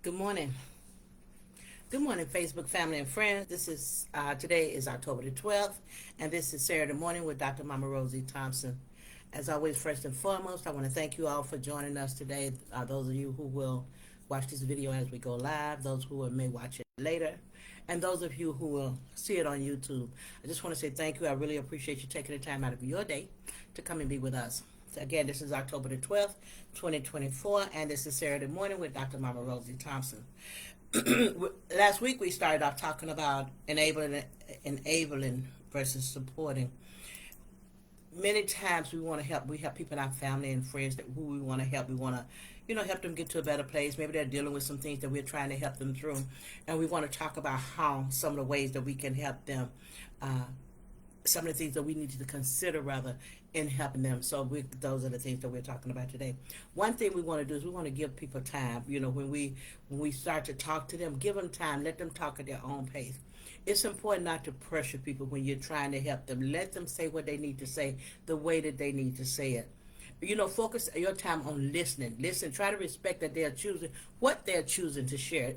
Good morning. Good morning, Facebook family and friends. This is today is October the 12th, and this is Saturday morning with Dr. Mama Rosie Thompson. As always, first and foremost, I want to thank you all for joining us today. Those of you who will watch this video as we go live, those who may watch it later, and those of you who will see it on YouTube. I just want to say thank you. I really appreciate you taking the time out of your day to come and be with us. So again, this is October the 12th, 2024, and this is Saturday morning with Dr. Mama Rosie Thompson. Last week we started off talking about enabling versus supporting. Many times we want to help. We help people in our family and friends that who we want to help. We want to, help them get to a better place. Maybe they're dealing with some things that we're trying to help them through, and we want to talk about how some of the ways that we can help them. Some of the things that we need to consider rather in helping them. So those are the things that we're talking about today. One thing we want to do is we want to give people time. When we start to talk to them, give them time. Let them talk at their own pace. It's important not to pressure people when you're trying to help them. Let them say what they need to say the way that they need to say it. Focus your time on listening. Listen, try to respect that they're choosing what they're choosing to share.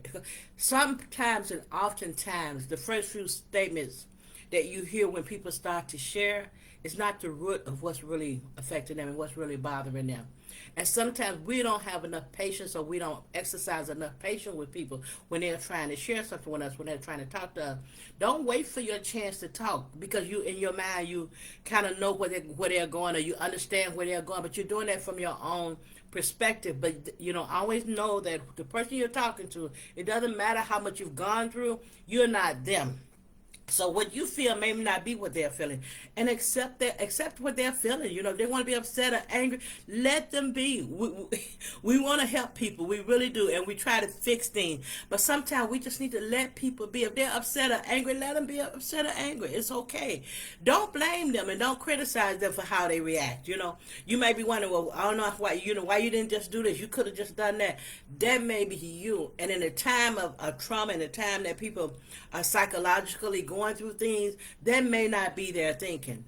Sometimes and oftentimes, the first few statements that you hear when people start to share is not the root of what's really affecting them and what's really bothering them. And sometimes we don't have enough patience, or we don't exercise enough patience with people when they're trying to share something with us, when they're trying to talk to us. Don't wait for your chance to talk, because you, in your mind, you kind of know where they're going, or you understand where they're going, but you're doing that from your own perspective. But always know that the person you're talking to, it doesn't matter how much you've gone through, you're not them. So what you feel may not be what they're feeling, and accept what they're feeling. If they want to be upset or angry, let them be. We want to help people, we really do, and we try to fix things. But sometimes we just need to let people be. If they're upset or angry, let them be upset or angry. It's okay. Don't blame them and don't criticize them for how they react. You may be wondering, well, I don't know why you didn't just do this. You could have just done that. That may be you. And in a time of trauma, in a time that people are psychologically going through things, that may not be their thinking.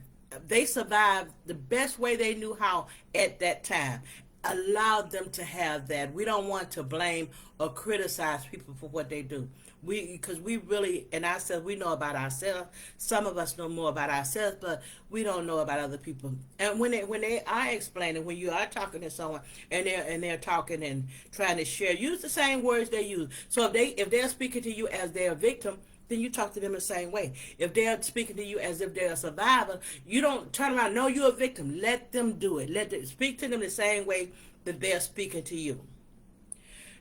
They survived the best way they knew how at that time. Allow them to have that. We don't want to blame or criticize people for what they do. Because we really, and ourselves, we know about ourselves. Some of us know more about ourselves, but we don't know about other people. And when they are explaining, when you are talking to someone and they're talking and trying to share, use the same words they use. So if they're speaking to you as their victim, then you talk to them the same way. If they're speaking to you as if they're a survivor, you don't turn around, no, you're a victim. Let them do it. Speak to them the same way that they're speaking to you.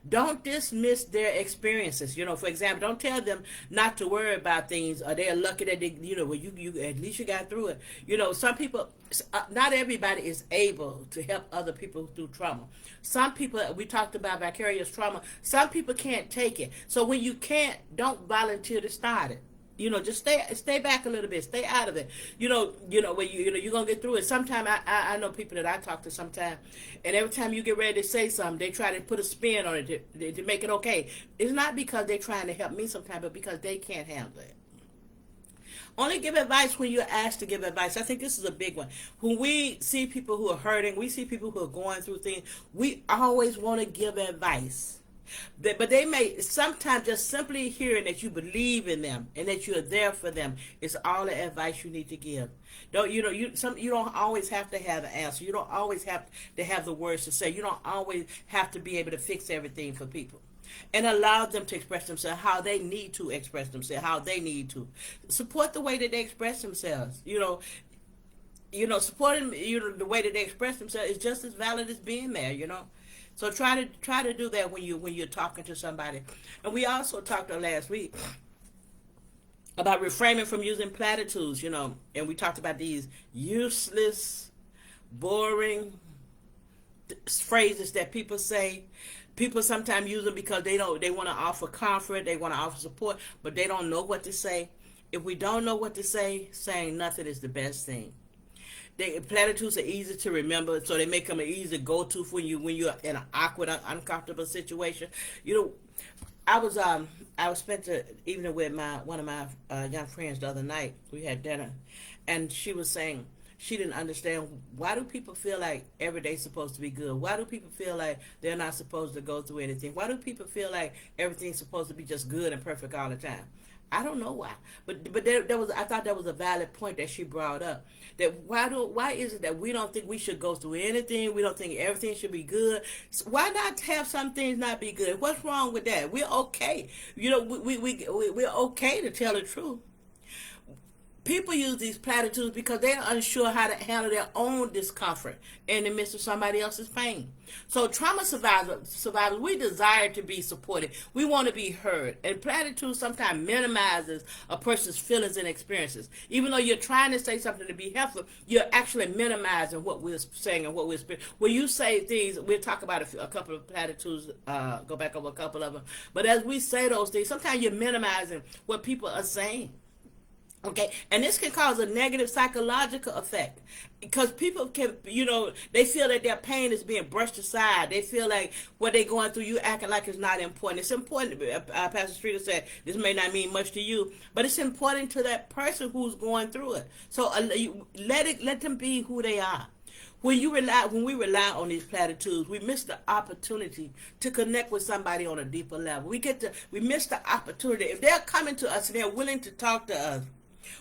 Don't dismiss their experiences. For example, don't tell them not to worry about things, or they're lucky that they, well, you at least you got through it. Some people, not everybody is able to help other people through trauma. Some people, we talked about vicarious trauma. Some people can't take it. So when you can't, don't volunteer to start it. Just stay back a little bit, stay out of it. When you're gonna get through it. Sometimes I know people that I talk to sometimes, and every time you get ready to say something, they try to put a spin on it to make it okay. It's not because they're trying to help me sometimes, but because they can't handle it. Only give advice when you're asked to give advice. I think this is a big one. When we see people who are hurting, we see people who are going through things, we always want to give advice. But they may sometimes just simply hearing that you believe in them and that you're there for them is all the advice you need to give. You don't always have to have the answer. You don't always have to have the words to say. You don't always have to be able to fix everything for people. And allow them to express themselves how they need to express themselves, how they need to support the way that they express themselves. Supporting the way that they express themselves is just as valid as being there. So try to do that when you're talking to somebody. And we also talked last week about refraining from using platitudes, and we talked about these useless, boring phrases that people say. People sometimes use them because they want to offer comfort, they want to offer support, but they don't know what to say. If we don't know what to say, saying nothing is the best thing. Platitudes are easy to remember, so they make them an easy go-to for you when you're in an awkward, uncomfortable situation. I was spent the evening with one of my young friends the other night. We had dinner, and she was saying she didn't understand, why do people feel like every day's supposed to be good? Why do people feel like they're not supposed to go through anything? Why do people feel like everything's supposed to be just good and perfect all the time? I don't know why, but there was, I thought that was a valid point that she brought up. That why is it that we don't think we should go through anything? We don't think everything should be good. So why not have some things not be good? What's wrong with that? We're okay. We're okay to tell the truth. People use these platitudes because they're unsure how to handle their own discomfort in the midst of somebody else's pain. So trauma survivors, we desire to be supported. We want to be heard. And platitudes sometimes minimizes a person's feelings and experiences. Even though you're trying to say something to be helpful, you're actually minimizing what we're saying and what we're experiencing. When you say things, we'll talk about a couple of platitudes, go back over a couple of them. But as we say those things, sometimes you're minimizing what people are saying. Okay, and this can cause a negative psychological effect because people can, they feel that their pain is being brushed aside. They feel like what they're going through, you acting like it's not important. It's important. Pastor Streeter said this may not mean much to you, but it's important to that person who's going through it. So let them be who they are. When we rely on these platitudes, we miss the opportunity to connect with somebody on a deeper level. We miss the opportunity. If they're coming to us and they're willing to talk to us,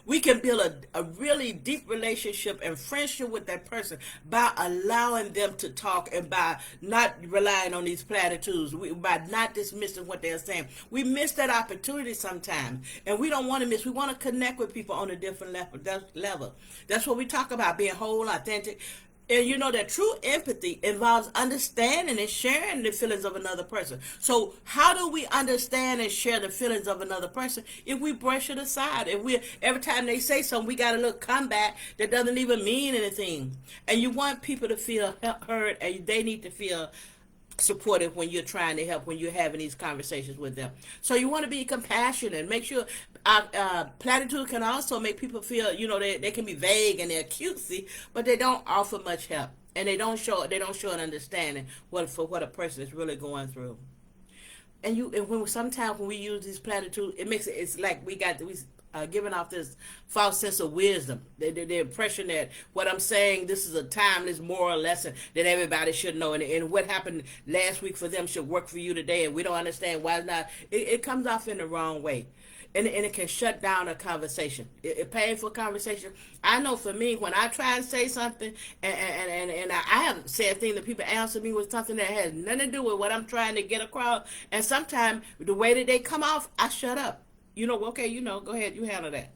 we can build a really deep relationship and friendship with that person by allowing them to talk and by not relying on these platitudes, by not dismissing what they're saying. We miss that opportunity sometimes, and we don't want to miss. We want to connect with people on a different level. That's what we talk about, being whole, authentic. And that true empathy involves understanding and sharing the feelings of another person. So how do we understand and share the feelings of another person if we brush it aside? Every time they say something, we got a little comeback that doesn't even mean anything. And you want people to feel heard, and they need to feel supportive when you're trying to help, when you're having these conversations with them. So you want to be compassionate. Make sure platitudes can also make people feel, they can be vague and they're cutesy, but they don't offer much help, and they don't show an understanding for what a person is really going through. And sometimes when we use these platitudes, it's like we giving off this false sense of wisdom. The impression that what I'm saying, this is a timeless moral lesson that everybody should know. And what happened last week for them should work for you today. And we don't understand why it's not. It comes off in the wrong way. And it can shut down a conversation. A painful conversation. I know for me, when I try and say something, and I have said things that people answer me with something that has nothing to do with what I'm trying to get across. And sometimes the way that they come off, I shut up. Okay, go ahead, you handle that.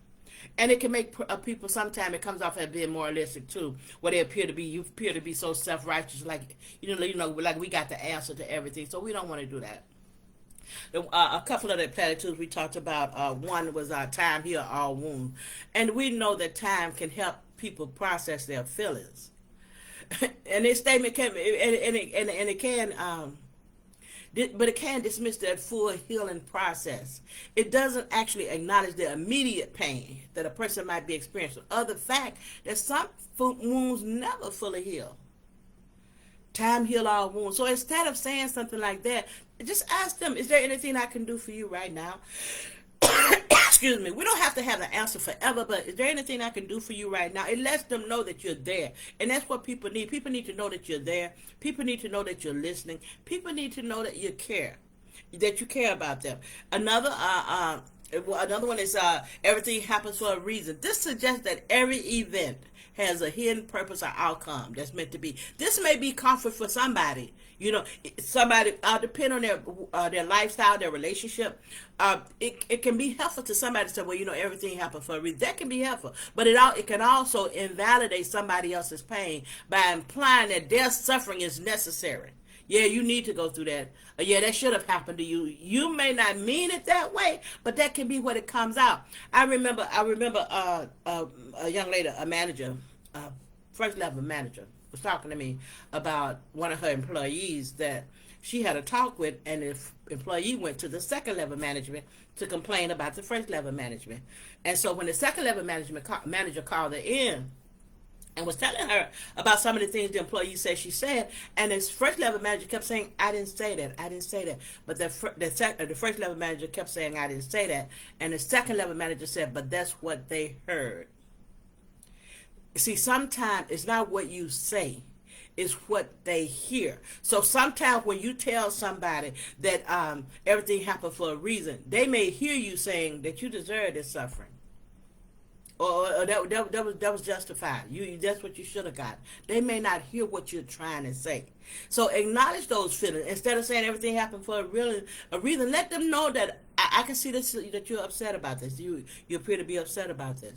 And it can make people, sometimes it comes off as being moralistic too, where you appear to be so self-righteous, like, like we got the answer to everything. So we don't want to do that. A couple of the platitudes we talked about, one was time heal all wounds. And we know that time can help people process their feelings. And this statement can, and it can, but it can dismiss that full healing process. It doesn't actually acknowledge the immediate pain that a person might be experiencing, or the fact that some wounds never fully heal. Time heal all wounds. So instead of saying something like that, just ask them, is there anything I can do for you right now? Excuse me. We don't have to have the answer forever, but is there anything I can do for you right now? It lets them know that you're there. And that's what people need. People need to know that you're there. People need to know that you're listening. People need to know that you care about them. Another one is everything happens for a reason. This suggests that every event has a hidden purpose or outcome that's meant to be. This may be comfort for somebody. Somebody, depending on their lifestyle, their relationship, it can be helpful to somebody to say, well, everything happens for a reason. That can be helpful. But it can also invalidate somebody else's pain by implying that their suffering is necessary. Yeah, you need to go through that. Yeah, that should have happened to you. You may not mean it that way, but that can be what it comes out. I remember a young lady, a manager, first level manager, was talking to me about one of her employees that she had a talk with, and the employee went to the second level management to complain about the first level management. And so when the second level manager called her in and was telling her about some of the things the employee said she said, and this first level manager kept saying, I didn't say that. But the first level manager kept saying, I didn't say that. And the second level manager said, but that's what they heard. See, sometimes it's not what you say, it's what they hear. So sometimes when you tell somebody that everything happened for a reason, they may hear you saying that you deserve this suffering, or that was justified. That's what you should have got. They may not hear what you're trying to say. So acknowledge those feelings instead of saying everything happened for a reason. Let them know that I can see this, that you're upset about this. You appear to be upset about this.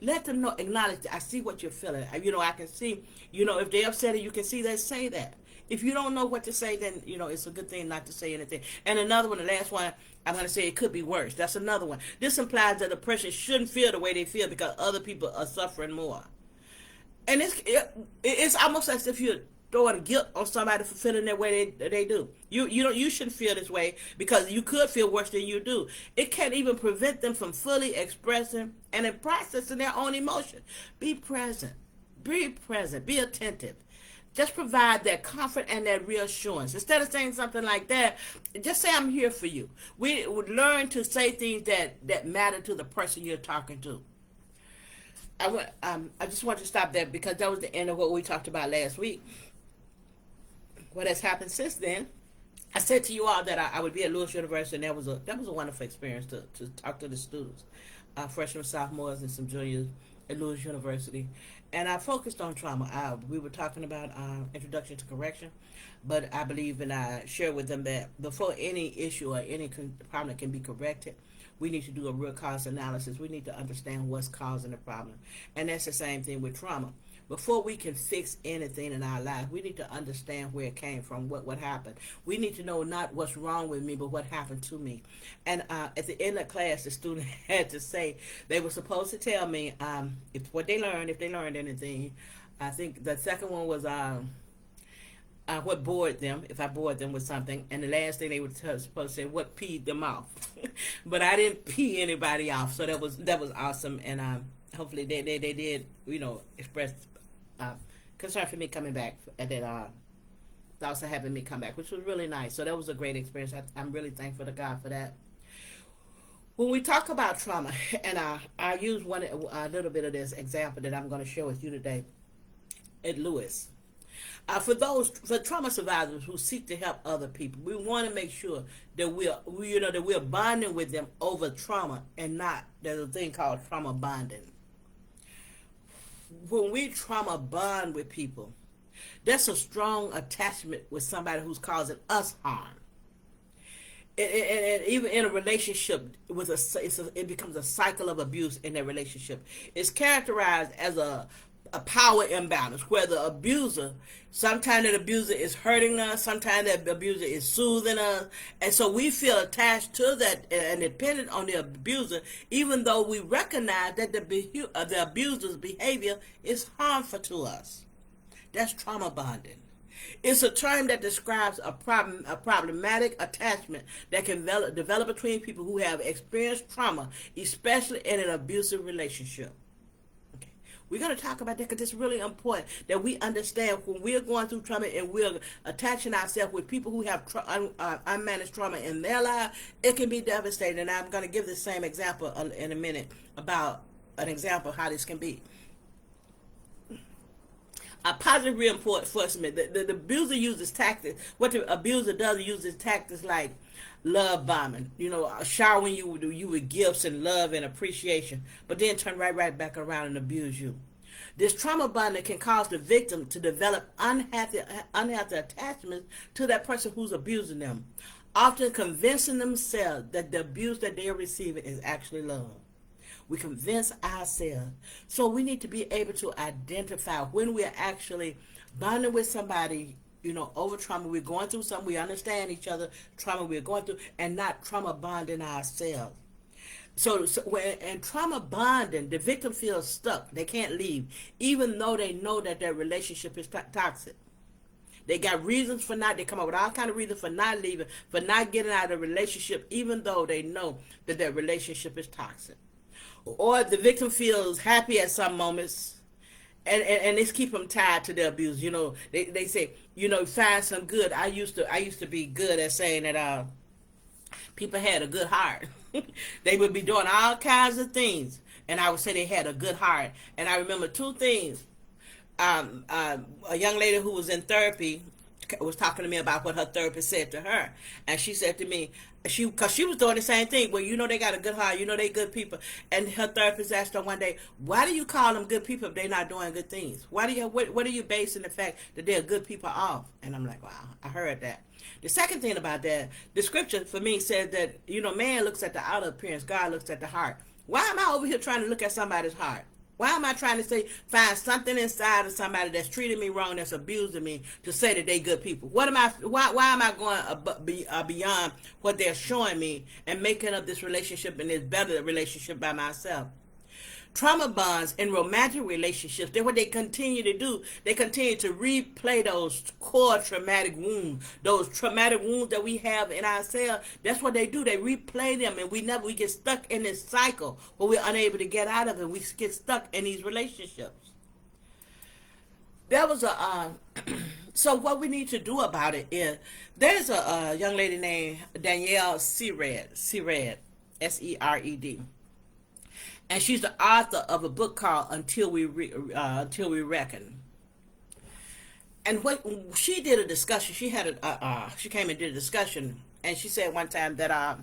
Let them know. Acknowledge. I see what you're feeling. I can see. If they're upset, and you can see that. Say that. If you don't know what to say, then it's a good thing not to say anything. And another one, the last one, I'm going to say it could be worse. That's another one. This implies that a person shouldn't feel the way they feel because other people are suffering more. And it's almost as if you're throwing guilt on somebody for feeling that way they do. You shouldn't feel this way because you could feel worse than you do. It can't even prevent them from fully expressing and in processing their own emotion. Be present. Be present. Be attentive. Just provide that comfort and that reassurance. Instead of saying something like that, just say, I'm here for you. We would learn to say things that matter to the person you're talking to. I just want to stop there because that was the end of what we talked about last week. What has happened since then? I said to you all that I would be at Lewis University, and that was a wonderful experience to talk to the students, freshmen, sophomores, and some juniors at Lewis University. And I focused on trauma. We were talking about introduction to correction, but I believe, and I shared with them that before any issue or any problem can be corrected, we need to do a root cause analysis. We need to understand what's causing the problem. And that's the same thing with trauma. Before we can fix anything in our life, we need to understand where it came from, what happened. We need to know not what's wrong with me, but what happened to me. And at the end of class, the student had to say, they were supposed to tell me if they learned anything. I think the second one was what bored them, if I bored them with something. And the last thing they were supposed to say, what peed them off. But I didn't pee anybody off, so that was awesome. And hopefully they did, express concern for me coming back, and that also having me come back, which was really nice. So that was a great experience. I'm really thankful to God for that. When we talk about trauma, and I use a little bit of this example that I'm going to share with you today at Lewis. For trauma survivors who seek to help other people, we want to make sure that we're bonding with them over trauma, and not there's a thing called trauma bonding. When we trauma bond with people, that's a strong attachment with somebody who's causing us harm. And even in a relationship, it becomes a cycle of abuse in that relationship. It's characterized as a power imbalance where the abuser, sometimes that abuser is hurting us, sometimes that abuser is soothing us, and so we feel attached to that and dependent on the abuser, even though we recognize that the abuser's behavior is harmful to us. That's trauma bonding. It's a term that describes a problematic attachment that can develop between people who have experienced trauma, especially in an abusive relationship. We're going to talk about that because it's really important that we understand when we're going through trauma and we're attaching ourselves with people who have unmanaged trauma in their life, it can be devastating. And I'm going to give the same example in a minute about an example of how this can be. A positive reinforcement. The abuser uses tactics. What the abuser does uses tactics like love bombing. Showering you with gifts and love and appreciation, but then turn right back around and abuse you. This trauma bonding can cause the victim to develop unhealthy attachments to that person who's abusing them, often convincing themselves that the abuse that they are receiving is actually love. We convince ourselves. So we need to be able to identify when we're actually bonding with somebody, over trauma. We're going through something. We understand each other. Trauma we're going through, and not trauma bonding ourselves. So when in trauma bonding, the victim feels stuck. They can't leave, even though they know that their relationship is toxic. They got reasons for not. They come up with all kind of reasons for not leaving, for not getting out of the relationship, even though they know that their relationship is toxic. Or the victim feels happy at some moments, and this keep them tied to the abuse. They say, find some good. I used to be good at saying that people had a good heart. They would be doing all kinds of things, and I would say they had a good heart. And I remember two things. A young lady who was in therapy was talking to me about what her therapist said to her, and she said to me, because she was doing the same thing. Well, they got a good heart, they good people. And her therapist asked her one day, why do you call them good people if they're not doing good things? What are you basing the fact that they're good people off? And I'm like, wow, I heard that. The second thing about that, the scripture for me says that, man looks at the outer appearance, God looks at the heart. Why am I over here trying to look at somebody's heart? Why am I trying to find something inside of somebody that's treating me wrong, that's abusing me, to say that they good people? Why am I going beyond what they're showing me and making up this relationship and this better relationship by myself? Trauma bonds in romantic relationships, that's what they continue to do. They continue to replay those core traumatic wounds, those traumatic wounds that we have in ourselves. That's what they do. They replay them, and we get stuck in this cycle where we're unable to get out of it. We get stuck in these relationships. There was so what we need to do about it is, there's a young lady named Danielle Sered, Sered. And she's the author of a book called Until We Reckon. And what she did a discussion, she came and did a discussion, and she said one time that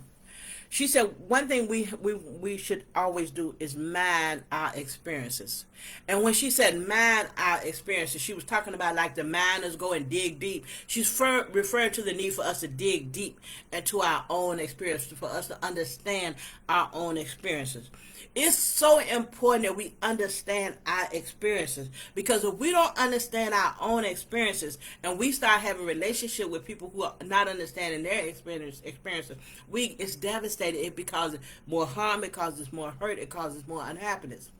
she said one thing we should always do is mind our experiences. And when she said mind our experiences, she was talking about like the miners go and dig deep. She's referring to the need for us to dig deep into our own experiences, for us to understand our own experiences. It's so important that we understand our experiences, because if we don't understand our own experiences and we start having a relationship with people who are not understanding their experiences, it's devastating. It causes more harm, it causes more hurt, it causes more unhappiness.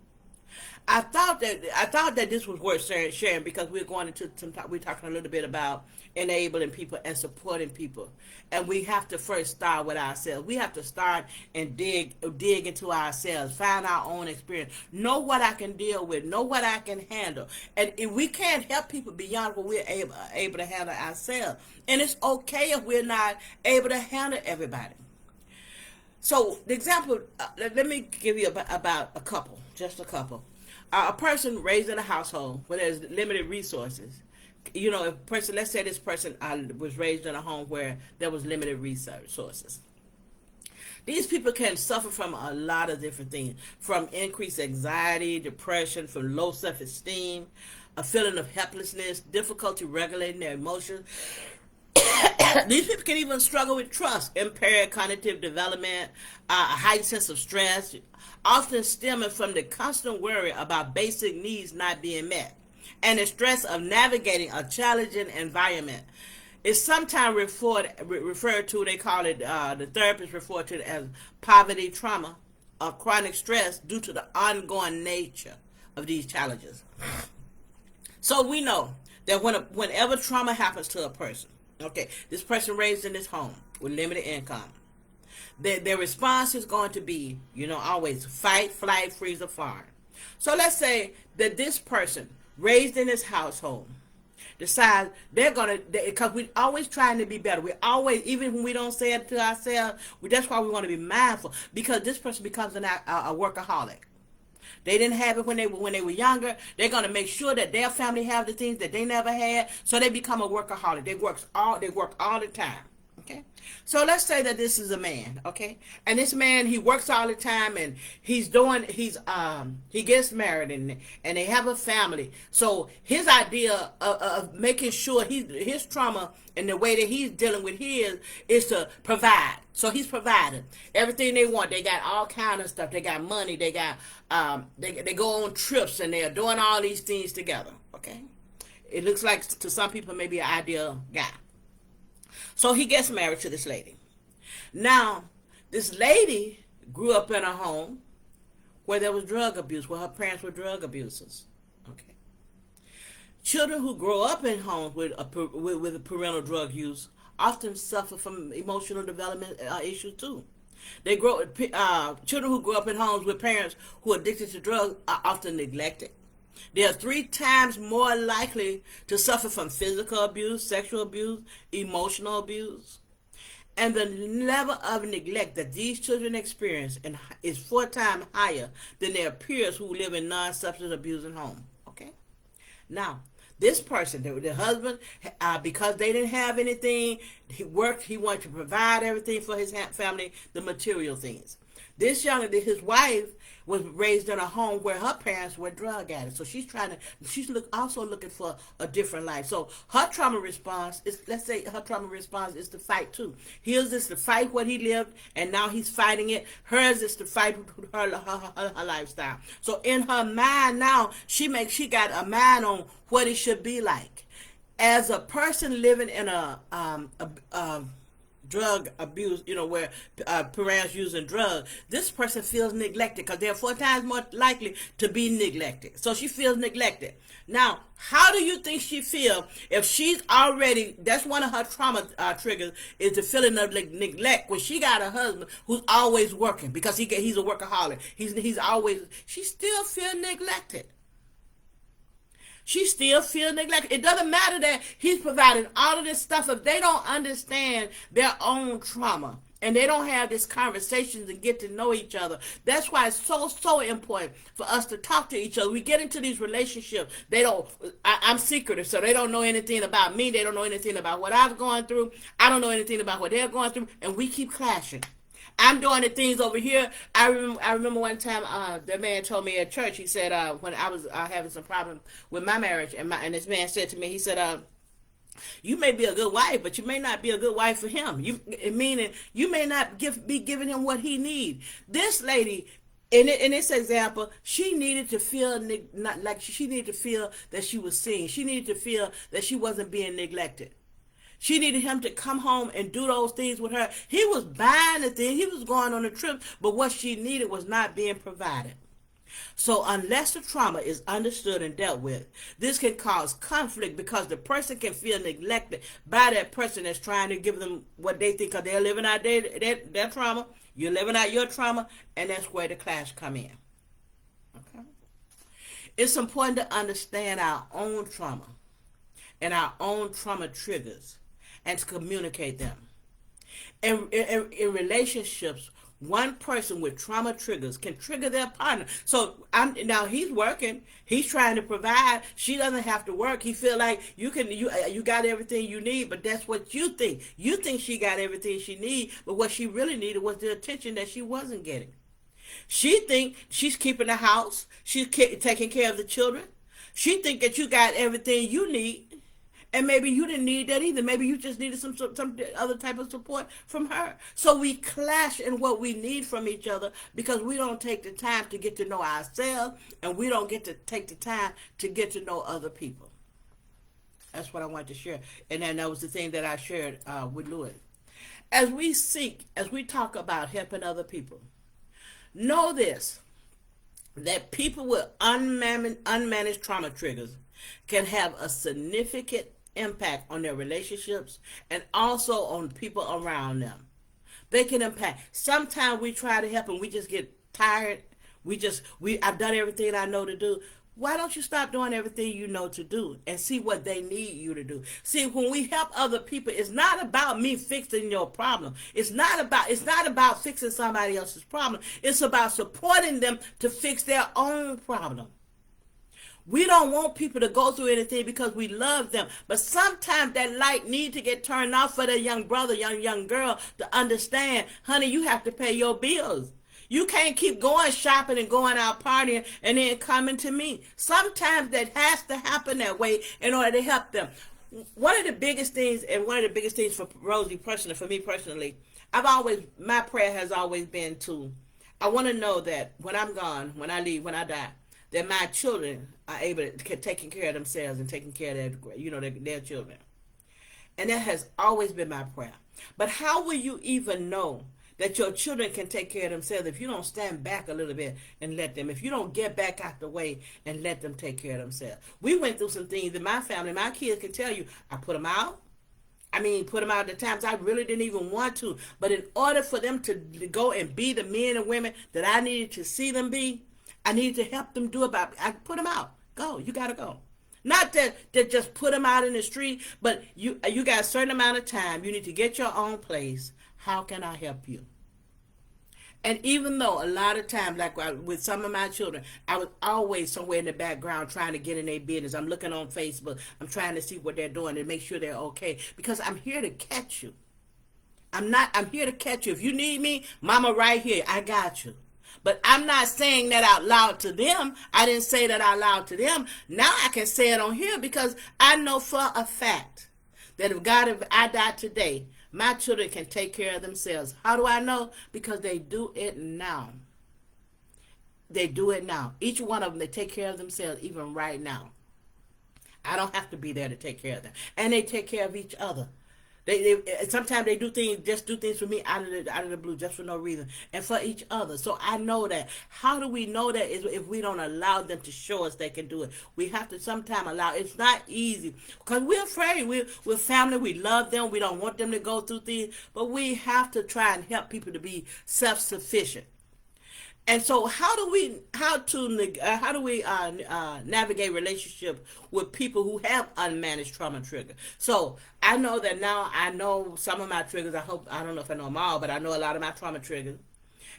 I thought that this was worth sharing, because we're talking a little bit about enabling people and supporting people, and we have to first start with ourselves. We have to start and dig into ourselves, find our own experience, know what I can deal with, know what I can handle, and if we can't help people beyond what we're able to handle ourselves, and it's okay if we're not able to handle everybody. So the example, let me give you about a couple, just a couple. A person raised in a household where there's limited resources. Let's say this person was raised in a home where there was limited resources. These people can suffer from a lot of different things, from increased anxiety, depression, from low self-esteem, a feeling of helplessness, difficulty regulating their emotions. These people can even struggle with trust, impaired cognitive development, a heightened sense of stress, often stemming from the constant worry about basic needs not being met, and the stress of navigating a challenging environment. It's sometimes referred to, they call it, the therapists refer to it as poverty trauma or chronic stress due to the ongoing nature of these challenges. So we know that whenever trauma happens to a person, okay, this person raised in this home with limited income, their response is going to be, always fight, flight, freeze, or fawn. So let's say that this person raised in this household decides they're going to, because we're always trying to be better. We always, even when we don't say it to ourselves, that's why we want to be mindful, because this person becomes a workaholic. They didn't have it when they were younger. They're going to make sure that their family have the things that they never had, so they become a workaholic. They work all the time. Okay, so let's say that this is a man, okay, and this man, he works all the time, and he gets married, and they have a family. So his idea of making sure his trauma and the way that he's dealing with his is to provide. So he's providing everything they want. They got all kind of stuff. They got money. They got they go on trips, and they're doing all these things together. Okay, it looks like to some people maybe an ideal guy. So he gets married to this lady. Now, this lady grew up in a home where there was drug abuse, where her parents were drug abusers. Okay. Children who grow up in homes with a parental drug use often suffer from emotional development issues too. Children who grow up in homes with parents who are addicted to drugs are often neglected. They are 3 times more likely to suffer from physical abuse, sexual abuse, emotional abuse. And the level of neglect that these children experience is 4 times higher than their peers who live in non-substance abusing homes. Okay? Now, this person, the husband, because they didn't have anything, he worked, he wanted to provide everything for his family, the material things. His wife was raised in a home where her parents were drug addicts. So she's also looking for a different life. So her trauma response is, let's say her trauma response is to fight too. His is to fight what he lived, and now he's fighting it. Hers is to fight her lifestyle. So in her mind now, she got a mind on what it should be like. As a person living in a drug abuse, where parents using drugs, this person feels neglected because they're 4 times more likely to be neglected. So she feels neglected. Now, how do you think she feels if she's already, that's one of her trauma triggers, is the feeling of neglect when she got a husband who's always working because he's a workaholic. She still feels neglected. She still feels neglected. It doesn't matter that he's providing all of this stuff if they don't understand their own trauma and they don't have these conversations and get to know each other. That's why it's so important for us to talk to each other. We get into these relationships. I'm secretive, so they don't know anything about me. They don't know anything about what I've gone through. I don't know anything about what they're going through, and we keep clashing. I'm doing the things over here. I remember one time the man told me at church. He said when I was having some problem with my marriage, and this man said to me, he said, "You may be a good wife, but you may not be a good wife for him. Meaning you may not be giving him what he needs." This lady, in this example, she needed to feel she needed to feel that she was seen. She needed to feel that she wasn't being neglected. She needed him to come home and do those things with her. He was buying the things. He was going on a trip, but what she needed was not being provided. So unless the trauma is understood and dealt with, this can cause conflict because the person can feel neglected by that person that's trying to give them what they think, because they're living out their trauma. You're living out your trauma, and that's where the clash come in. Okay? It's important to understand our own trauma and our own trauma triggers and to communicate them. In relationships, one person with trauma triggers can trigger their partner. So now he's working, he's trying to provide. She doesn't have to work. He feel like you got everything you need, but that's what you think. You think she got everything she needs, but what she really needed was the attention that she wasn't getting. She think she's keeping the house, she's taking care of the children. She think that you got everything you need. And maybe you didn't need that either. Maybe you just needed some other type of support from her. So we clash in what we need from each other because we don't take the time to get to know ourselves, and we don't get to take the time to get to know other people. That's what I wanted to share. And then that was the thing that I shared with Louis. As we talk about helping other people, know this, that people with unmanaged trauma triggers can have a significant impact on their relationships and also on people around them. They can impact. Sometimes we try to help and we just get tired. I've done everything I know to do. Why don't you stop doing everything you know to do and see what they need you to do? See, when we help other people, it's not about me fixing your problem. It's not about fixing somebody else's problem. It's about supporting them to fix their own problem. We don't want people to go through anything because we love them. But sometimes that light needs to get turned off for that young brother, young girl to understand, honey, you have to pay your bills. You can't keep going shopping and going out partying and then coming to me. Sometimes that has to happen that way in order to help them. One of the biggest things for Rosie personally, for me personally, my prayer has always been I want to know that when I'm gone, when I leave, when I die, that my children are able to taking care of themselves and taking care of their children. And that has always been my prayer. But how will you even know that your children can take care of themselves if you don't stand back a little bit and let them, if you don't get back out the way and let them take care of themselves? We went through some things in my family. My kids can tell you, I put them out. Put them out at times I really didn't even want to. But in order for them to go and be the men and women that I needed to see them be, I needed to help them I put them out. Go. You got to go. Not that just put them out in the street, but you got a certain amount of time. You need to get your own place. How can I help you? And even though a lot of times, like with some of my children, I was always somewhere in the background trying to get in their business. I'm looking on Facebook. I'm trying to see what they're doing and make sure they're okay. Because I'm here to catch you. I'm here to catch you. If you need me, mama right here. I got you. But I'm not saying that out loud to them. I didn't say that out loud to them. Now I can say it on here because I know for a fact that if I die today, my children can take care of themselves. How do I know? Because they do it now. They do it now. Each one of them, they take care of themselves even right now. I don't have to be there to take care of them. And they take care of each other. They sometimes they do things for me out of the blue, just for no reason, and for each other. So I know that. How do we know that? Is if we don't allow them to show us they can do it. We have to sometimes allow. It's not easy because we're afraid. We're family. We love them. We don't want them to go through things, but we have to try and help people to be self-sufficient. And so, how do we navigate relationship with people who have unmanaged trauma trigger? So I know that now. I know some of my triggers. I don't know if I know them all, but I know a lot of my trauma triggers.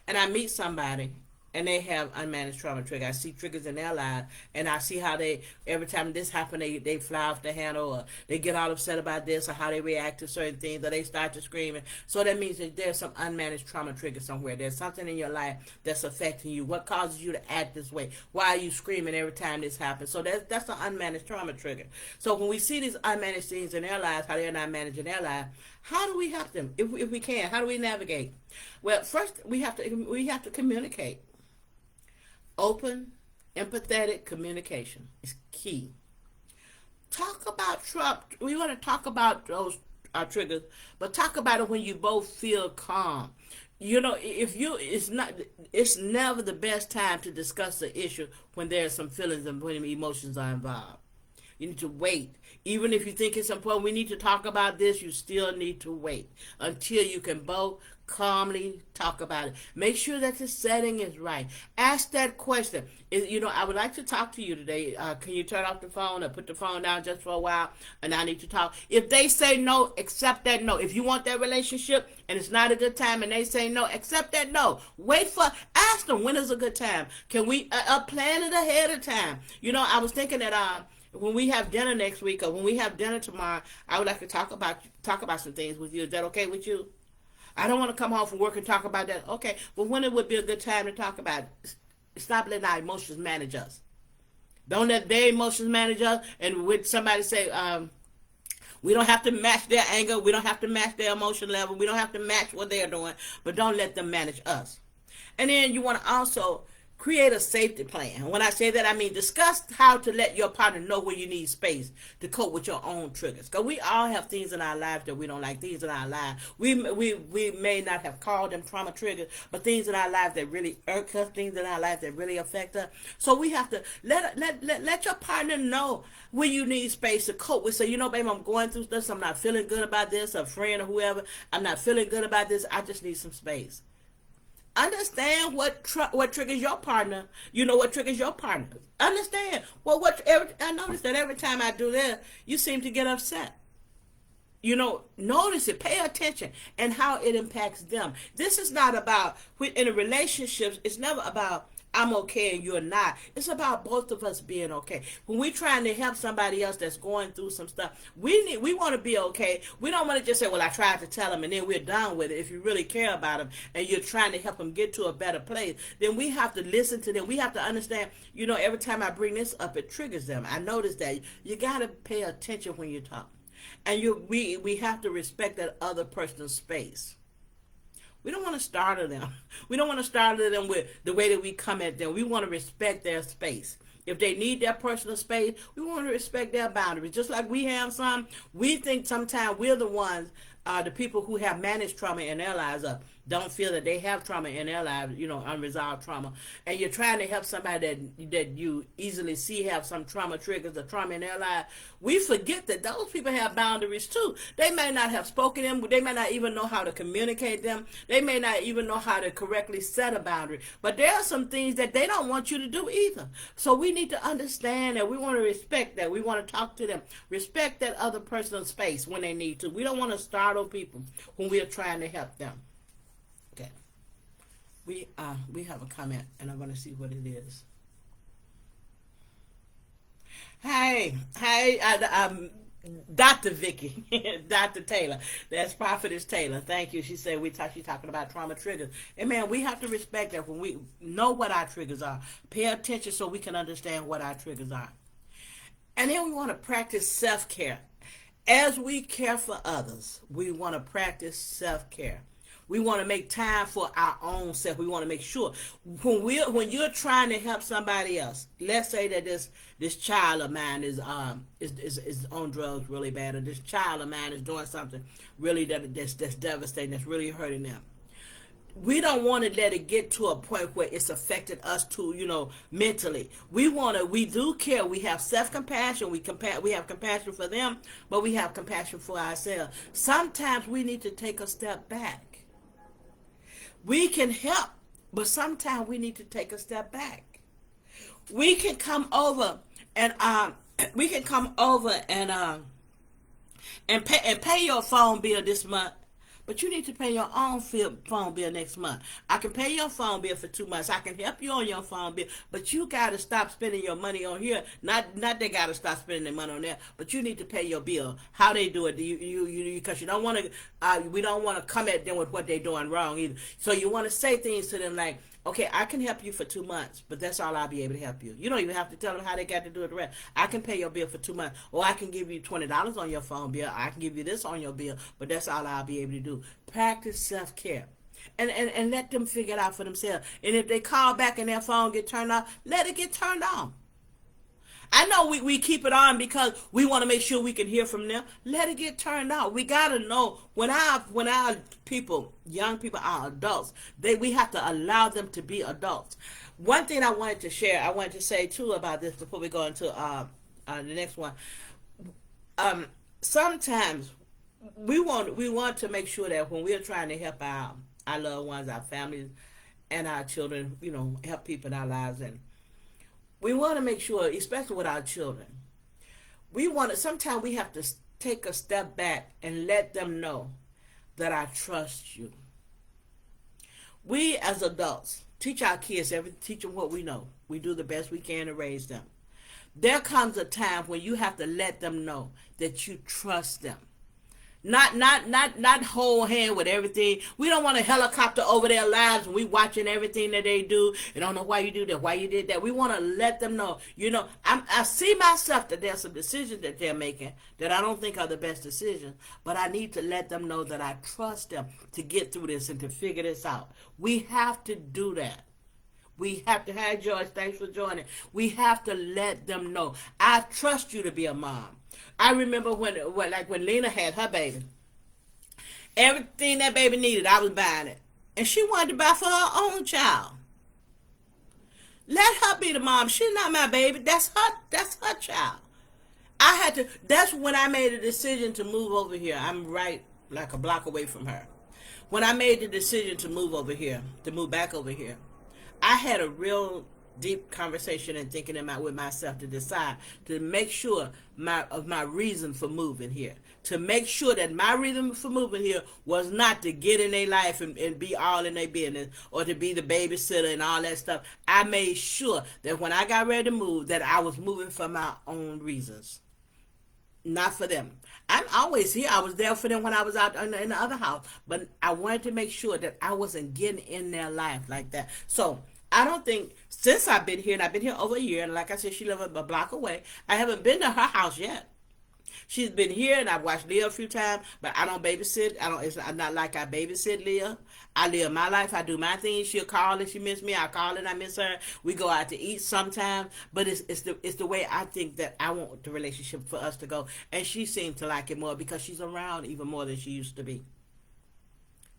And I meet somebody and they have unmanaged trauma trigger. I see triggers in their lives, and I see how every time this happens, they fly off the handle, or they get all upset about this, or how they react to certain things, or they start to screaming. So that means that there's some unmanaged trauma trigger somewhere. There's something in your life that's affecting you. What causes you to act this way? Why are you screaming every time this happens? So that's an unmanaged trauma trigger. So when we see these unmanaged things in their lives, how they're not managing their lives, how do we help them? If we can, how do we navigate? Well, first we have to communicate. Open, empathetic communication is key. Talk about Trump. We want to talk about those triggers, but talk about it when you both feel calm. It's never the best time to discuss the issue when there's some feelings and when emotions are involved. You need to wait. Even if you think it's important, we need to talk about this, you still need to wait until you can both calmly talk about it. Make sure that the setting is right. Ask that question. I would like to talk to you today. Can you turn off the phone or put the phone down just for a while? And I need to talk. If they say no, accept that no. If you want that relationship and it's not a good time and they say no, accept that no. Ask them when is a good time. Can we plan it ahead of time? I was thinking that when we have dinner next week or when we have dinner tomorrow, I would like to talk about some things with you. Is that okay with you? I don't want to come home from work and talk about that. Okay, but when it would be a good time to talk about it? Stop letting our emotions manage us. Don't let their emotions manage us. And with somebody say, we don't have to match their anger. We don't have to match their emotion level. We don't have to match what they're doing. But don't let them manage us. And then you want to also create a safety plan. When I say that, I mean discuss how to let your partner know where you need space to cope with your own triggers. Because we all have things in our lives that we don't like, things in our lives. We may not have called them trauma triggers, but things in our lives that really irk us, things in our lives that really affect us. So we have to let your partner know where you need space to cope with. So, babe, I'm going through this. I'm not feeling good about this. A friend or whoever, I'm not feeling good about this. I just need some space. Understand what triggers your partner. You know what triggers your partner. Understand. Well, I notice that every time I do this, you seem to get upset. Notice it. Pay attention and how it impacts them. This is not about, in a relationship, it's never about I'm okay and you're not. It's about both of us being okay. When we're trying to help somebody else that's going through some stuff, we want to be okay. We don't want to just say, well, I tried to tell them and then we're done with it. If you really care about them and you're trying to help them get to a better place, then we have to listen to them. We have to understand, every time I bring this up, it triggers them. I notice that you got to pay attention when you talk. And we have to respect that other person's space. We don't want to startle them. We don't want to startle them with the way that we come at them. We want to respect their space. If they need their personal space, we want to respect their boundaries. Just like we have some, we think sometimes we're the ones the people who have managed trauma in their lives don't feel that they have trauma in their lives, unresolved trauma, and you're trying to help somebody that you easily see have some trauma triggers or trauma in their life. We forget that those people have boundaries too. They may not have spoken them, they may not even know how to communicate them, they may not even know how to correctly set a boundary, but there are some things that they don't want you to do either. So we need to understand that. We want to respect that. We want to talk to them, respect that other person's space when they need to. We don't want to startle people when we are trying to help them. Okay. We have a comment, and I'm going to see what it is. Hey, Dr. Vicky, Dr. Taylor, that's Prophetess Taylor. Thank you. She said she's talking about trauma triggers. And man, we have to respect that when we know what our triggers are. Pay attention so we can understand what our triggers are. And then we want to practice self-care. As we care for others, we want to practice self-care. We want to make time for our own self. We want to make sure when you're trying to help somebody else. Let's say that this child of mine is on drugs really bad, or this child of mine is doing something really that's devastating, that's really hurting them. We don't want to let it get to a point where it's affected us too, mentally. We do care. We have self-compassion. We have compassion for them, but we have compassion for ourselves. Sometimes we need to take a step back. We can help, but sometimes we need to take a step back. We can come over and pay your phone bill this month, but you need to pay your own phone bill next month. I can pay your phone bill for 2 months. I can help you on your phone bill, but you got to stop spending your money on here. Not they got to stop spending their money on there, but you need to pay your bill. How they do it? Because you don't want to. We don't want to come at them with what they're doing wrong either. So you want to say things to them like, okay, I can help you for 2 months, but that's all I'll be able to help you. You don't even have to tell them how they got to do it the rest. I can pay your bill for 2 months, or I can give you $20 on your phone bill. I can give you this on your bill, but that's all I'll be able to do. Practice self-care. And let them figure it out for themselves. And if they call back and their phone get turned off, let it get turned on. I know we keep it on because we want to make sure we can hear from them. Let it get turned off. We got to know when our people, young people, are adults, we have to allow them to be adults. One thing I wanted to say too about this before we go into the next one. Sometimes we want to make sure that when we're trying to help our loved ones, our families, and our children, help people in our lives, and we want to make sure, especially with our children, sometimes we have to take a step back and let them know that I trust you. We as adults teach our kids teach them what we know. We do the best we can to raise them. There comes a time when you have to let them know that you trust them. Not whole hand with everything. We don't want a helicopter over their lives and we watching everything that they do and don't know why you do that, why you did that. We want to let them know, I see myself that there's some decisions that they're making that I don't think are the best decisions, but I need to let them know that I trust them to get through this and to figure this out. We have to do that. We have to have George. Thanks for joining. We have to let them know. I trust you to be a mom. I remember when Lena had her baby. Everything that baby needed, I was buying it. And she wanted to buy for her own child. Let her be the mom. She's not my baby. That's her child. That's when I made a decision to move over here. I'm right like a block away from her. When I made the decision to move back over here, I had a real deep conversation and thinking with myself to decide to make sure my reason for moving here, to make sure that my reason for moving here was not to get in their life and be all in their business or to be the babysitter and all that stuff. I made sure that when I got ready to move, that I was moving for my own reasons, not for them. I'm always here. I was there for them when I was out in the other house, but I wanted to make sure that I wasn't getting in their life like that. So I don't think, since I've been here, and I've been here over a year, and like I said, she lives a block away, I haven't been to her house yet. She's been here, and I've watched Leah a few times, but I don't babysit. I don't. It's not like I babysit Leah. I live my life. I do my thing. She'll call if she miss me. I call and I miss her. We go out to eat sometimes, but it's the way I think that I want the relationship for us to go, and she seems to like it more because she's around even more than she used to be.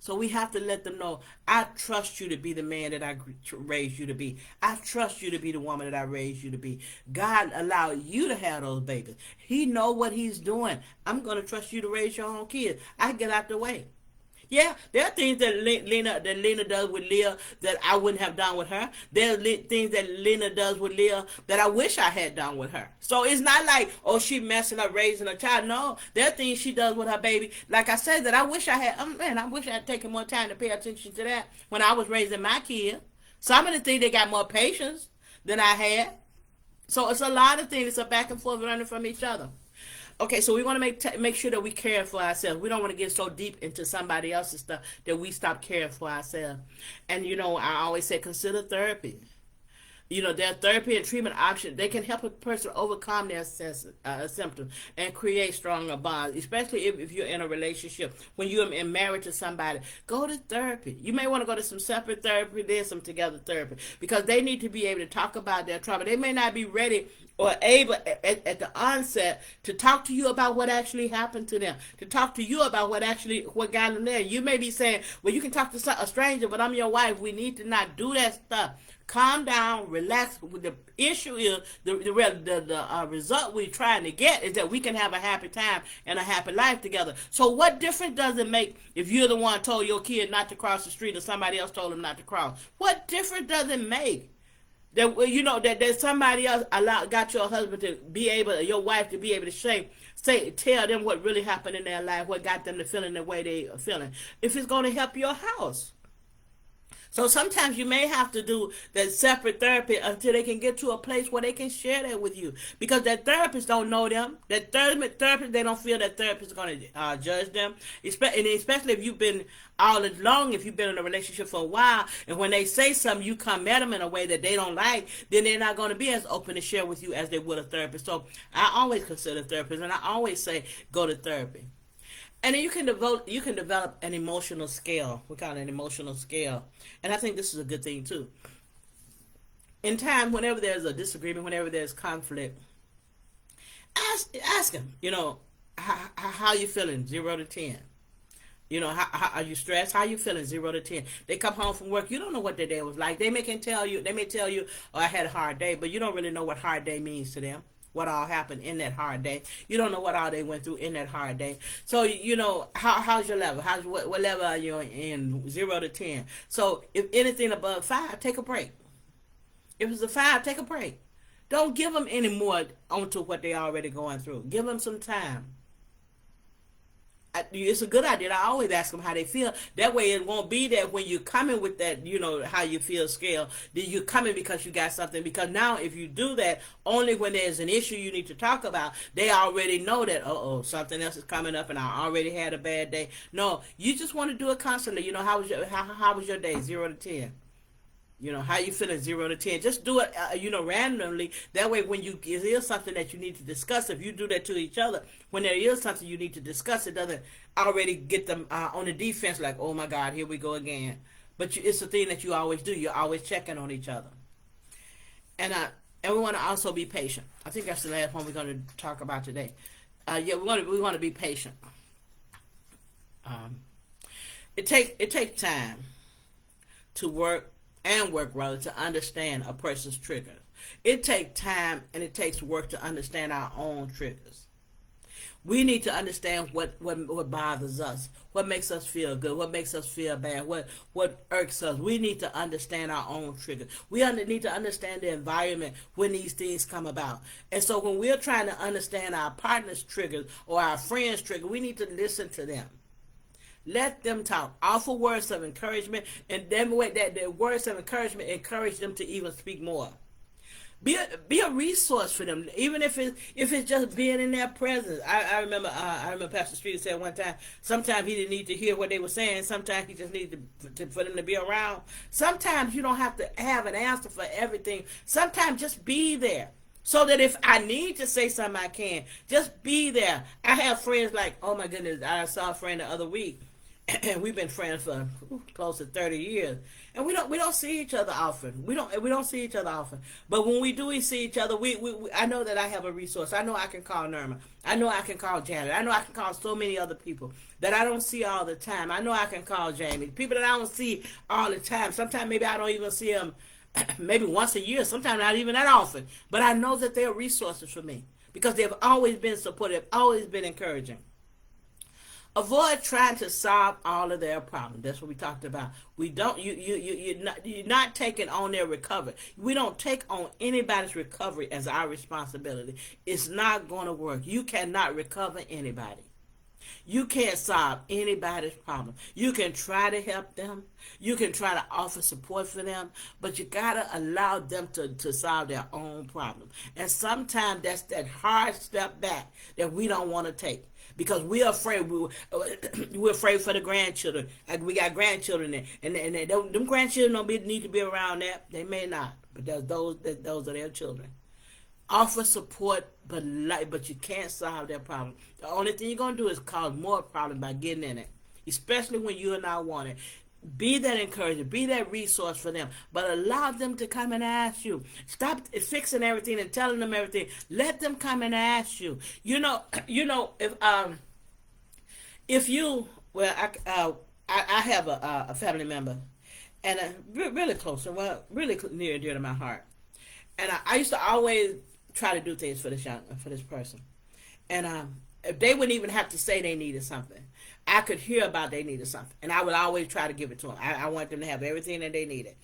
So we have to let them know, I trust you to be the man that I raised you to be. I trust you to be the woman that I raised you to be. God allowed you to have those babies. He know what he's doing. I'm going to trust you to raise your own kids. I get out the way. Yeah, there are things that Lena does with Leah that I wouldn't have done with her. There are things that Lena does with Leah that I wish I had done with her. So it's not like, oh, she messing up raising a child. No, there are things she does with her baby. Like I said, that I wish I had, man, I wish I had taken more time to pay attention to that when I was raising my kid. Some of the things they got more patience than I had. So it's a lot of things. It's a back and forth learning from each other. Okay, so we want to make sure that we care for ourselves. We don't want to get so deep into somebody else's stuff that we stop caring for ourselves. And, I always say consider therapy. Their therapy and treatment options, they can help a person overcome their symptoms and create stronger bonds, especially if you're in a relationship. When you're married to somebody, go to therapy. You may want to go to some separate therapy, then some together therapy, because they need to be able to talk about their trauma. They may not be ready or able at the onset to talk to you about what actually happened to them, to talk to you about what got them there. You may be saying, well, you can talk to a stranger, but I'm your wife. We need to not do that stuff. Calm down, relax. The issue is the result we're trying to get is that we can have a happy time and a happy life together. So what difference does it make if you're the one told your kid not to cross the street or somebody else told them not to cross? What difference does it make? That somebody else got your husband to be able, your wife to be able to tell them what really happened in their life, what got them to feeling the way they are feeling. If it's going to help your house. So sometimes you may have to do that separate therapy until they can get to a place where they can share that with you. Because that therapist don't know them. That therapist, they don't feel that therapist is going to judge them. And especially if you've been all along, if you've been in a relationship for a while, and when they say something, you come at them in a way that they don't like, then they're not going to be as open to share with you as they would a therapist. So I always consider therapists, and I always say go to therapy. And then you can develop an emotional scale. We call it an emotional scale. And I think this is a good thing too. In time, whenever there's a disagreement, whenever there's conflict, ask them, how you feeling, 0 to 10. How are you stressed? How you feeling, 0 to 10? They come home from work. You don't know what their day was like. They may tell you, oh, I had a hard day, but you don't really know what hard day means to them. What all happened in that hard day. You don't know what all they went through in that hard day. So, how's your level? What level are you in, 0 to 10? So, if anything above 5, take a break. If it's a 5, take a break. Don't give them any more onto what they already going through. Give them some time. It's a good idea. I always ask them how they feel. That way it won't be that when you're coming with that, how you feel scale, that you're coming because you got something. Because now if you do that, only when there's an issue you need to talk about, they already know that, something else is coming up and I already had a bad day. No, you just want to do it constantly. How was your day, 0 to 10? How you feeling, 0 to 10. Just do it, randomly. That way when there is something that you need to discuss, if you do that to each other, when there is something you need to discuss, it doesn't already get them on the defense like, oh my God, here we go again. But it's a thing that you always do. You're always checking on each other. And we want to also be patient. I think that's the last one we're going to talk about today. We want to be patient. It takes time to work to understand a person's triggers. It takes time and it takes work to understand our own triggers. We need to understand what bothers us, what makes us feel good, what makes us feel bad, what irks us. We need to understand our own triggers. We need to understand the environment when these things come about. And so when we're trying to understand our partner's triggers or our friend's trigger, we need to listen to them. Let them talk. Offer words of encouragement, and then the words of encouragement encourage them to even speak more. Be a resource for them, even if it's just being in their presence. I remember Pastor Street said one time, sometimes he didn't need to hear what they were saying. Sometimes he just needed for them to be around. Sometimes you don't have to have an answer for everything. Sometimes just be there. So that if I need to say something, I can. Just be there. I have friends like, oh my goodness, I saw a friend the other week, and we've been friends for close to 30 years, and we don't see each other often. We don't see each other often. But when we do see each other, we I know that I have a resource. I know I can call Norma. I know I can call Janet. I know I can call so many other people that I don't see all the time. I know I can call Jamie. People that I don't see all the time. Sometimes maybe I don't even see them maybe once a year, sometimes not even that often. But I know that they're resources for me because they've always been supportive, always been encouraging. Avoid trying to solve all of their problems. That's what we talked about. We don't. You're not taking on their recovery. We don't take on anybody's recovery as our responsibility. It's not going to work. You cannot recover anybody. You can't solve anybody's problem. You can try to help them. You can try to offer support for them, but you got to allow them to solve their own problem. And sometimes that's that hard step back that we don't want to take because we're afraid. We're afraid for the grandchildren. Like we got grandchildren, and them grandchildren don't need to be around that. They may not, but those are their children. Offer support, but you can't solve their problem. The only thing you're going to do is cause more problems by getting in it, especially when you and I want it. Be that encourager, be that resource for them, but allow them to come and ask you. Stop fixing everything and telling them everything. Let them come and ask you. If you, well, I have a family member, and really close, well, really near and dear to my heart, and I used to always try to do things for this person, and if they wouldn't even have to say they needed something, I could hear about they needed something, and I would always try to give it to them. I want them to have everything that they needed.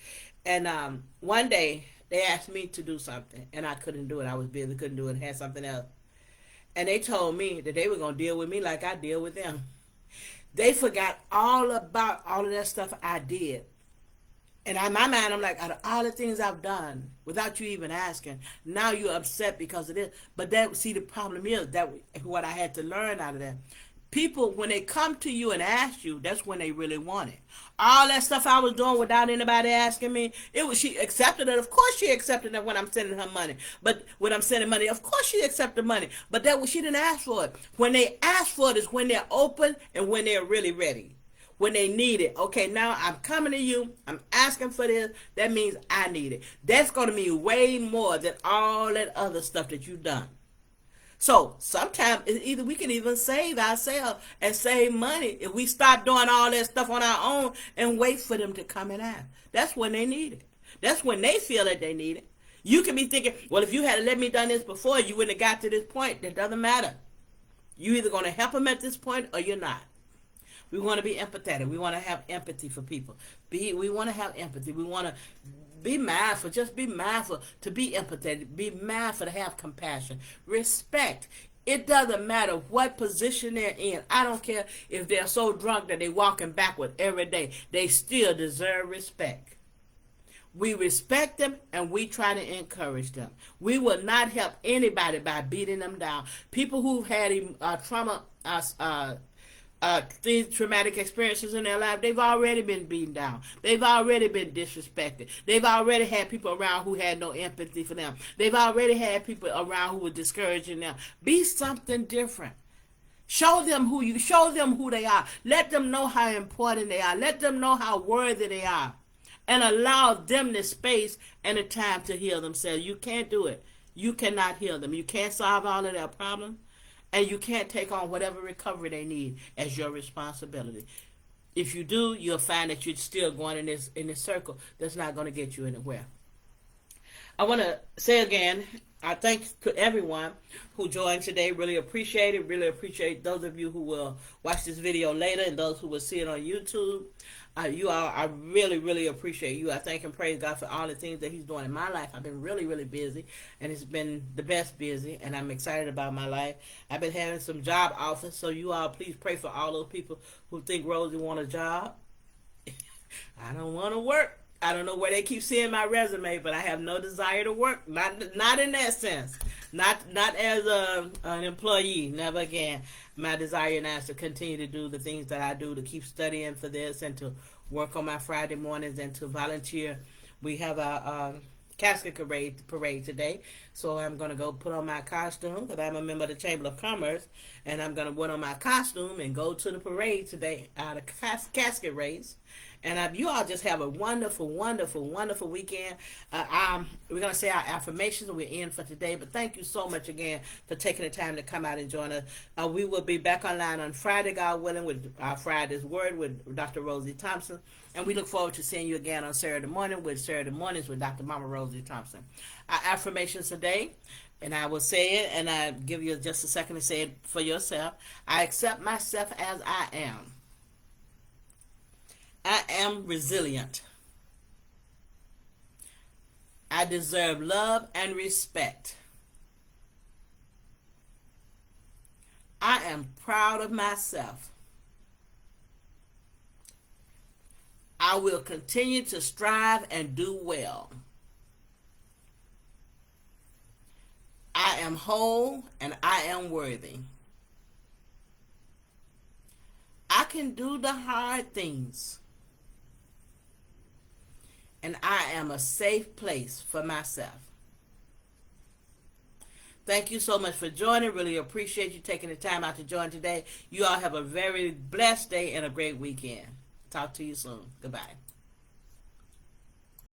And one day they asked me to do something, and I couldn't do it. I was busy, couldn't do it, and had something else. And they told me that they were gonna deal with me like I deal with them. They forgot all about all of that stuff I did. And in my mind, I'm like, out of all the things I've done without you even asking, now you're upset because of this. But the problem is that what I had to learn out of that. People, when they come to you and ask you, that's when they really want it. All that stuff I was doing without anybody asking me, she accepted it. Of course she accepted it when I'm sending her money. But when I'm sending money, of course she accepted money. But she didn't ask for it. When they ask for it is when they're open and when they're really ready. When they need it. Okay, now I'm coming to you. I'm asking for this. That means I need it. That's going to mean way more than all that other stuff that you've done. So sometimes we can even save ourselves and save money if we stop doing all that stuff on our own and wait for them to come and ask. That's when they need it. That's when they feel that they need it. You can be thinking, well, if you had let me done this before, you wouldn't have got to this point. That doesn't matter. You're either going to help them at this point or you're not. We want to be empathetic. We want to have empathy for people. We want to have empathy. We want to be mindful. Just be mindful to be empathetic. Be mindful to have compassion. Respect. It doesn't matter what position they're in. I don't care if they're so drunk that they're walking backward every day. They still deserve respect. We respect them and we try to encourage them. We will not help anybody by beating them down. People who've had trauma, these traumatic experiences in their life, they've already been beaten down. They've already been disrespected. They've already had people around who had no empathy for them. They've already had people around who were discouraging them. Be something different. Show them who they are. Let them know how important they are. Let them know how worthy they are. And allow them the space and the time to heal themselves. You can't do it. You cannot heal them. You can't solve all of their problems. And you can't take on whatever recovery they need as your responsibility. If you do, you'll find that you're still going in this circle that's not going to get you anywhere. I want to say again, I thank to everyone who joined today. Really appreciate it. Really appreciate those of you who will watch this video later and those who will see it on YouTube. You all, I really, really appreciate you. I thank and praise God for all the things that He's doing in my life. I've been really, really busy, and it's been the best busy, and I'm excited about my life. I've been having some job offers, so you all please pray for all those people who think Rosie want a job. I don't want to work. I don't know where they keep seeing my resume, but I have no desire to work. Not in that sense. Not as an employee. Never again. My desire now is to continue to do the things that I do, to keep studying for this and to work on my Friday mornings and to volunteer. We have casket parade today. So I'm going to go put on my costume because I'm a member of the Chamber of Commerce, and I'm going to put on my costume and go to the parade today, the casket race. And you all just have a wonderful, wonderful, wonderful weekend. We're going to say our affirmations. We're in for today. But thank you so much again for taking the time to come out and join us. We will be back online on Friday, God willing, with our Friday's Word with Dr. Rosie Thompson. And we look forward to seeing you again on Saturday morning with Saturday Mornings with Dr. Mama Rosie Thompson. Our affirmations today, and I will say it, and I give you just a second to say it for yourself. I accept myself as I am. I am resilient. I deserve love and respect. I am proud of myself. I will continue to strive and do well. I am whole and I am worthy. I can do the hard things. And I am a safe place for myself. Thank you so much for joining. Really appreciate you taking the time out to join today. You all have a very blessed day and a great weekend. Talk to you soon. Goodbye.